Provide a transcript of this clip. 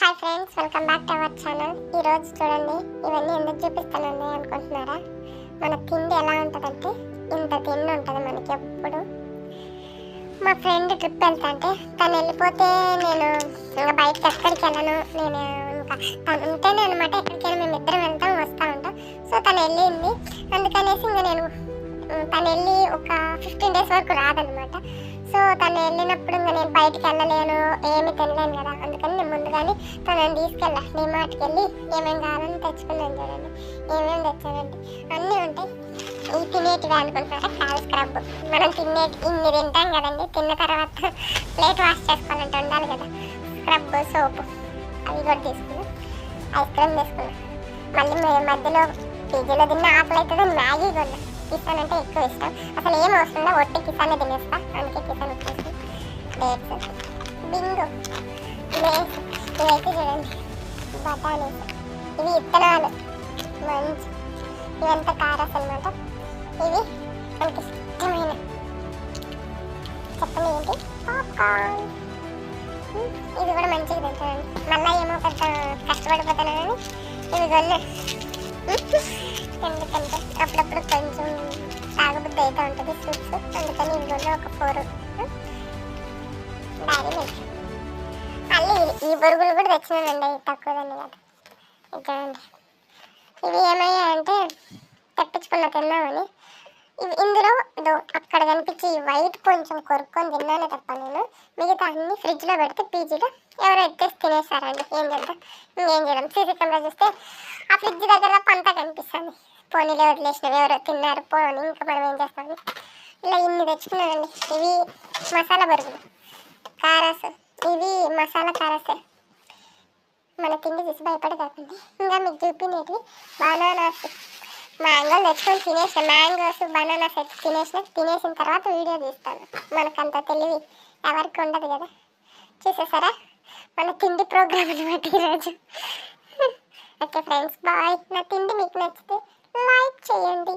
Hi friends, welcome back to our channel. ఈరోజు చూడండి, ఇవన్నీ ఎందుకు చూపిస్తానండి అనుకుంటున్నారా? మన తిండి ఎలా ఉంటుందంటే ఇంత తిండి ఉంటుంది మనకి. ఎప్పుడు మా ఫ్రెండ్ ట్రిప్ వెళ్తాంటే తను వెళ్ళిపోతే నేను ఇంకా బయటకు ఎక్కడికి వెళ్ళను. నేను ఇంకా తను ఉంటేనే అనమాట ఎక్కడికైనా మేము ఇద్దరం వెళ్తాం వస్తూ ఉంటాం. సో తను వెళ్ళింది, అందుకనేసి ఇంకా నేను తను వెళ్ళి ఒక 15 days వరకు రాదనమాట. సో తను వెళ్ళినప్పుడు ఇంకా నేను బయటికి వెళ్ళలేను, ఏమి తినలేను కదా. అందుకని నేను ముందుగానే తనని తీసుకెళ్ళా డిమార్ట్కి వెళ్ళి ఏమేమి కావాలని తెచ్చుకున్నాను. చూడండి ఏమేమి తెచ్చానండి, అన్నీ ఉంటాయి. ఈ తినేటివి అనుకుంటున్నారా? కాదు, స్క్రబ్. మనం ఇన్ని తింటాం కదండి, తిన్న తర్వాత ప్లేట్ వాష్ చేసుకోవాలంటే ఉండాలి కదా. స్క్రబ్, సోపు అవి కూడా తీసుకున్నాం. ఐస్ క్రీమ్ తీసుకున్నాం. మళ్ళీ మధ్యలో పీజీలో తిన్న ఆకలి అవుతుంది, మ్యాగీ కొన్నాం. కిసాన్ అంటే ఎక్కువ ఇష్టం. అసలు ఏం అవసరం లేదు, ఒట్టి కిసానే తినేస్తా. అందుకే కిసాన్ వచ్చేసి డేట్స్, బింగో, లేస్. ఇవైతే చూడండి బఠానీస్, ఇవి విత్తనాలు మంచి. ఇవంతా కారస్ అనమాట. ఇవి మనకి ఇష్టమైన చెప్పండి ఏంటి, పాప్కార్న్. ఇది కూడా మంచిగా తింటానండి. మళ్ళీ ఏమో పెద్ద కష్టపడిపోతానని ఇవి కొన్నా. ఎందుకంటే అప్పుడప్పుడు కొంచెం తాగబుద్ధి అయితే ఉంటుంది సూప్స్, అందుకని ఇందులో ఒక 4 డైరీ మిల్క్. మళ్ళీ ఈ బొరుగులు కూడా తెచ్చినానండి, తక్కువదండి కదా. ఇదండి ఇవి ఏమయ్యాయంటే తెప్పించుకున్న తిన్నామని. ఇవి ఇందులో అక్కడ కనిపించి వైట్ కొంచెం కొరుక్కొని తిన్నానే తప్ప నేను మిగతా అన్ని ఫ్రిడ్జ్లో పెడితే పీజీలో ఎవరో ఎత్తేసి తినేస్తారండి. ఏం చేద్దాం, ఇంకేం చేద్దాం. సీసీ కెమెరా చూస్తే ఆ ఫ్రిడ్జ్ దగ్గర పంతా కనిపిస్తుంది. పోనీలో వదిలేసినవి, ఎవరో తిన్నారు పోనీ, ఇంకా మనం ఏం చేస్తాము. ఇలా ఇన్ని తెచ్చుకున్నానండి. ఇవి మసాలా బరుగులు, కారాస్. ఇవి మసాలా కారాసే. మన తిండి చూసి భయపడి కాకండి. ఇంకా మీకు చూపినవి బనానాస్, మ్యాంగోలు తెచ్చుకొని తినేసిన, మ్యాంగోస్ బనానాస్ తినేసిన తర్వాత వీడియో తీస్తాను. మనకంత తెలివి ఎవరికి ఉండదు కదా. చూసేసారా మన తిండి ప్రోగ్రామ్ అనమాట ఈరోజు. Okay friends, bye. నా తిండి మీకు నచ్చితే లైక్ చేయండి.